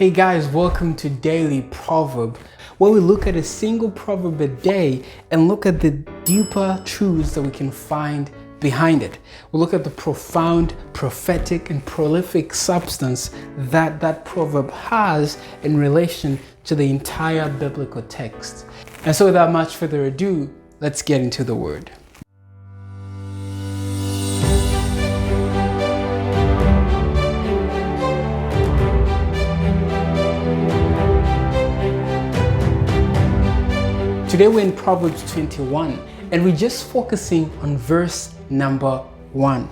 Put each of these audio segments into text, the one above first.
Hey guys, welcome to Daily Proverb, where we look at a single proverb a day and look at the deeper truths that we can find behind it. We look at the profound, prophetic, and prolific substance that that proverb has in relation to the entire biblical text. And so without much further ado, let's get into the word. Today we're in Proverbs 21 and we're just focusing on verse number 1.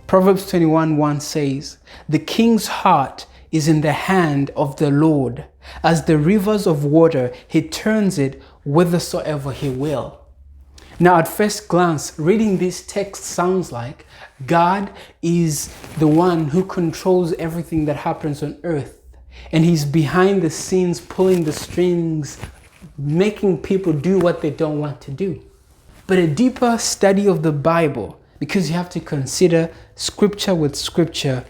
Proverbs 21:1 says, "The king's heart is in the hand of the Lord. As the rivers of water, he turns it whithersoever he will." Now at first glance, reading this text sounds like God is the one who controls everything that happens on earth. And he's behind the scenes pulling the strings, making people do what they don't want to do. But a deeper study of the Bible, because you have to consider scripture with scripture,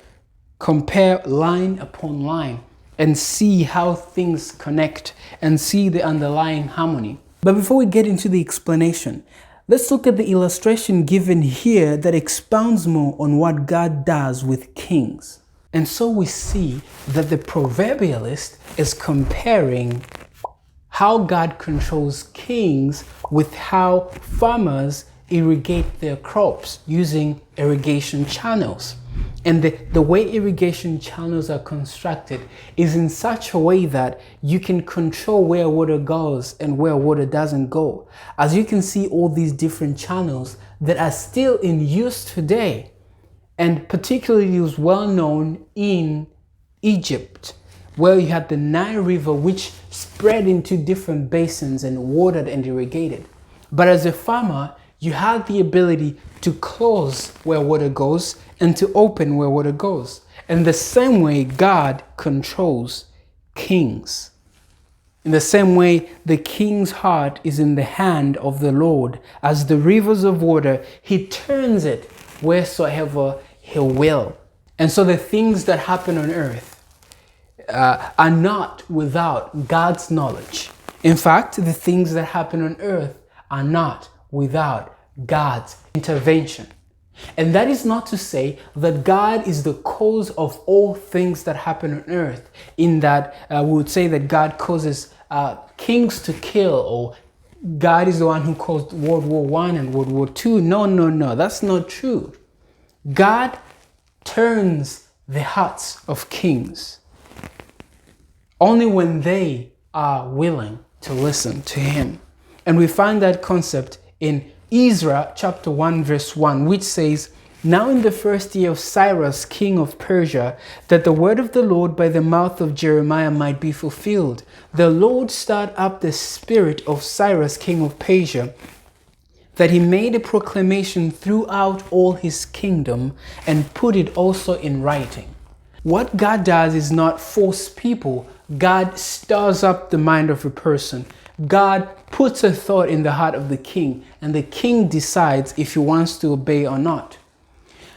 compare line upon line, and see how things connect and see the underlying harmony. But before we get into the explanation, let's look at the illustration given here that expounds more on what God does with kings. And so we see that the proverbialist is comparing how God controls kings with how farmers irrigate their crops using irrigation channels. And the way irrigation channels are constructed is in such a way that you can control where water goes and where water doesn't go. As you can see, all these different channels that are still in use today, and particularly was well known in Egypt, where you had the Nile River, which spread into different basins and watered and irrigated. But as a farmer, you had the ability to close where water goes and to open where water goes. And the same way God controls kings. In the same way, the king's heart is in the hand of the Lord. As the rivers of water, he turns it wheresoever he will. And so the things that happen on earth are not without God's knowledge. In fact, the things that happen on earth are not without God's intervention. And that is not to say that God is the cause of all things that happen on earth, in that we would say that God causes kings to kill, or God is the one who caused World War I and World War II. No, that's not true. God turns the hearts of kings only when they are willing to listen to him. And we find that concept in Ezra chapter 1 verse 1, which says, "Now in the first year of Cyrus, king of Persia, that the word of the Lord by the mouth of Jeremiah might be fulfilled, the Lord stirred up the spirit of Cyrus, king of Persia, that he made a proclamation throughout all his kingdom and put it also in writing." What God does is not force people. God stirs up the mind of a person. God puts a thought in the heart of the king, and the king decides if he wants to obey or not.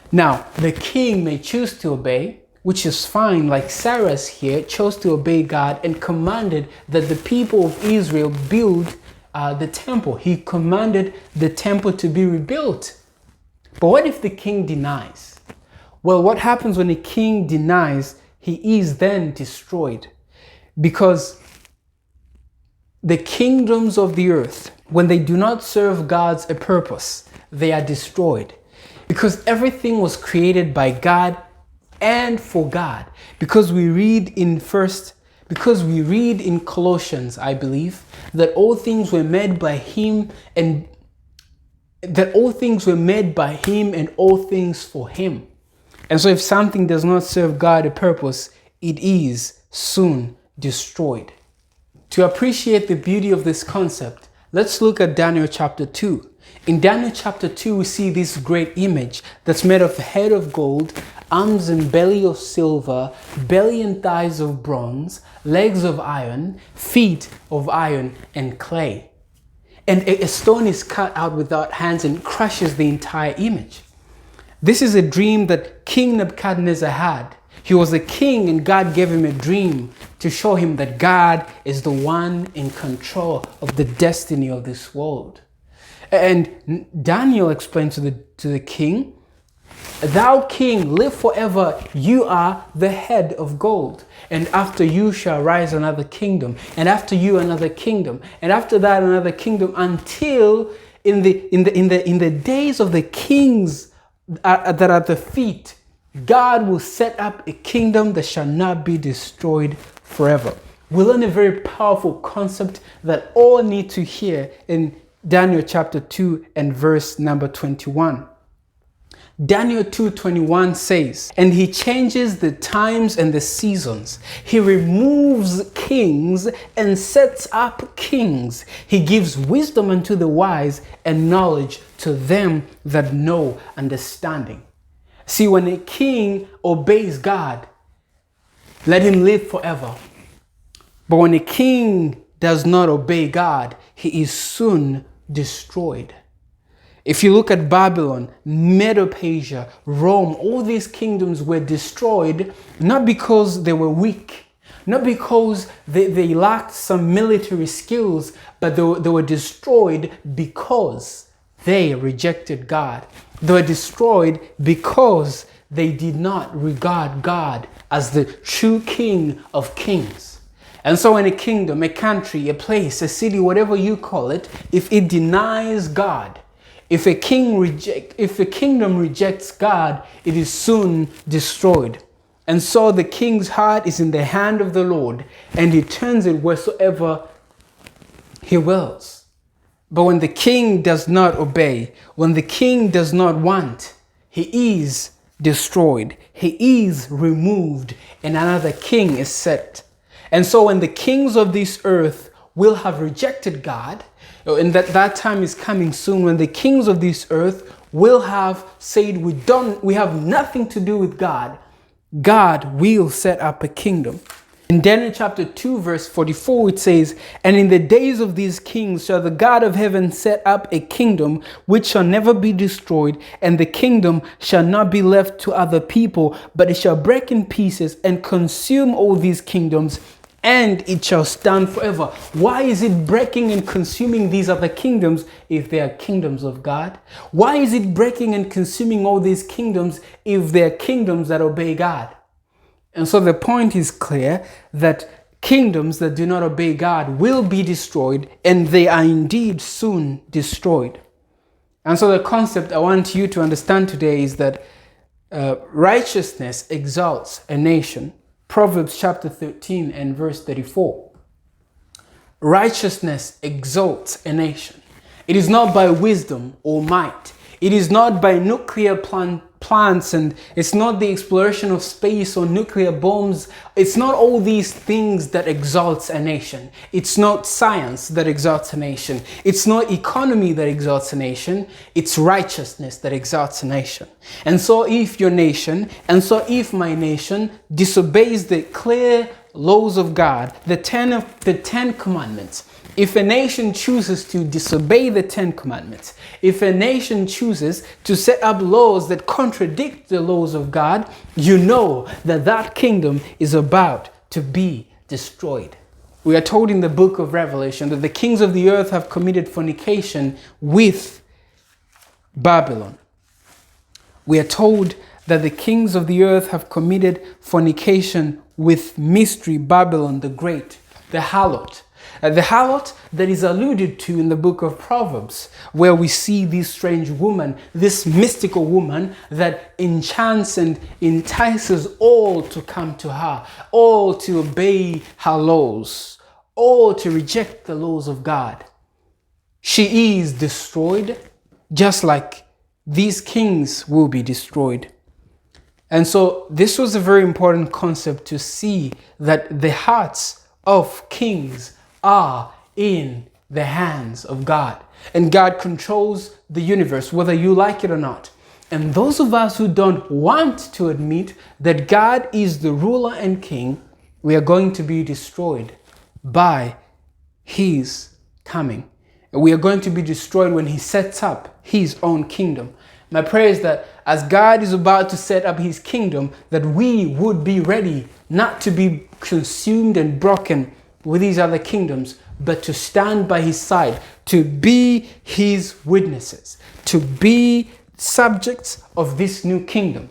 Now, the king may choose to obey, which is fine, like Cyrus here chose to obey God and commanded that the people of Israel build the temple. He commanded the temple to be rebuilt. But what if the king denies? Well, what happens when a king denies? He is then destroyed. Because the kingdoms of the earth, when they do not serve God's purpose, they are destroyed. Because everything was created by God and for God. Because we read in Colossians, I believe, that all things were made by him and all things for him. And so if something does not serve God a purpose, it is soon destroyed. To appreciate the beauty of this concept, let's look at Daniel chapter 2. In Daniel chapter 2, we see this great image that's made of a head of gold, arms and belly of silver, belly and thighs of bronze, legs of iron, feet of iron and clay. And a stone is cut out without hands and crushes the entire image. This is a dream that King Nebuchadnezzar had. He was a king and God gave him a dream to show him that God is the one in control of the destiny of this world. And Daniel explained to the king, "Thou king, live forever. You are the head of gold. And after you shall rise another kingdom, and after you another kingdom, and after that another kingdom, until in the days of the kings that are at the feet, God will set up a kingdom that shall not be destroyed forever." We learn a very powerful concept that all need to hear in Daniel chapter 2 and verse number 21. Daniel 2:21 says, "And he changes the times and the seasons. He removes kings and sets up kings. He gives wisdom unto the wise and knowledge to them that know understanding." See, when a king obeys God, let him live forever. But when a king does not obey God, he is soon destroyed. If you look at Babylon, Medo-Persia, Rome, all these kingdoms were destroyed not because they were weak, not because they lacked some military skills, but they were destroyed because they rejected God. They were destroyed because they did not regard God as the true King of Kings. And so in a kingdom, a country, a place, a city, whatever you call it, if it denies God, if a kingdom rejects God, it is soon destroyed. And so the king's heart is in the hand of the Lord, and he turns it wheresoever he wills. But when the king does not obey, when the king does not want, he is destroyed. He is removed, and another king is set. And so when the kings of this earth will have rejected God, and that time is coming soon, when the kings of this earth will have said, we have nothing to do with God, God will set up a kingdom. In Daniel chapter 2 verse 44 it says, "And in the days of these kings shall the God of heaven set up a kingdom which shall never be destroyed, and the kingdom shall not be left to other people, but it shall break in pieces and consume all these kingdoms, and it shall stand forever." Why is it breaking and consuming these other kingdoms if they are kingdoms of God? Why is it breaking and consuming all these kingdoms if they are kingdoms that obey God? And so the point is clear that kingdoms that do not obey God will be destroyed, and they are indeed soon destroyed. And so the concept I want you to understand today is that righteousness exalts a nation. Proverbs chapter 13 and verse 34. Righteousness exalts a nation. It is not by wisdom or might. It is not by nuclear plants, and it's not the exploration of space or nuclear bombs. It's not all these things that exalts a nation. It's not science that exalts a nation. It's not economy that exalts a nation. It's righteousness that exalts a nation. And so if your nation, and so if my nation disobeys the clear laws of God, the 10 commandments, if a nation chooses to disobey the 10 commandments, if a nation chooses to set up laws that contradict the laws of God, you know that that kingdom is about to be destroyed. We are told in the book of Revelation that the kings of the earth have committed fornication with Babylon. We are told that the kings of the earth have committed fornication with mystery Babylon the Great, the harlot. The harlot that is alluded to in the book of Proverbs, where we see this strange woman, this mystical woman that enchants and entices all to come to her, all to obey her laws, all to reject the laws of God. She is destroyed, just like these kings will be destroyed. And so this was a very important concept to see, that the hearts of kings are in the hands of God, and God controls the universe, whether you like it or not. And those of us who don't want to admit that God is the ruler and king, we are going to be destroyed by his coming. We are going to be destroyed when he sets up his own kingdom. My prayer is that as God is about to set up his kingdom, that we would be ready not to be consumed and broken with these other kingdoms, but to stand by his side, to be his witnesses, to be subjects of this new kingdom.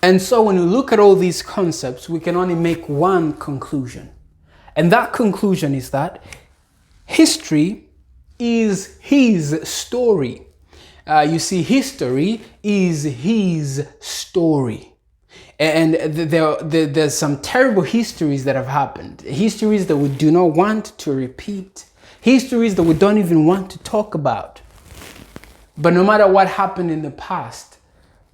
And so when we look at all these concepts, we can only make one conclusion. And that conclusion is that history is his story. You see, history is his story. And there's some terrible histories that have happened. Histories that we do not want to repeat. Histories that we don't even want to talk about. But no matter what happened in the past,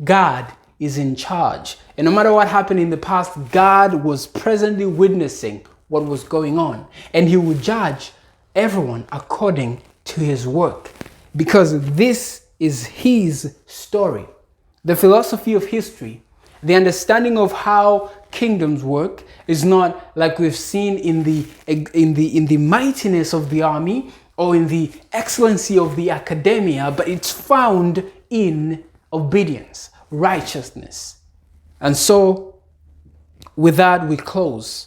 God is in charge. And no matter what happened in the past, God was presently witnessing what was going on. And he will judge everyone according to his work. Because this is his story. The philosophy of history, the understanding of how kingdoms work, is not like we've seen in the mightiness of the army or in the excellency of the academia, but it's found in obedience, righteousness. And so with that we close,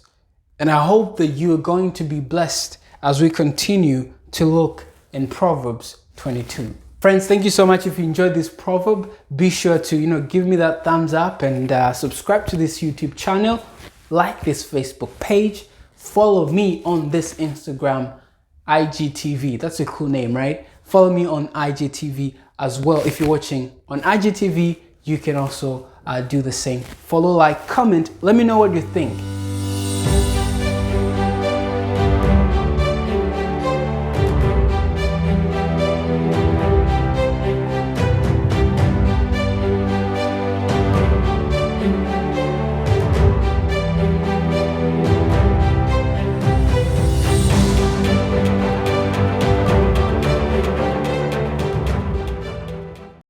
and I hope that you are going to be blessed as we continue to look in Proverbs 22. Friends, thank you so much. If you enjoyed this proverb, be sure to give me that thumbs up and subscribe to this YouTube channel, like this Facebook page, follow me on this Instagram, IGTV. That's a cool name, right? Follow me on IGTV as well. If you're watching on IGTV, you can also do the same. Follow, like, comment. Let me know what you think.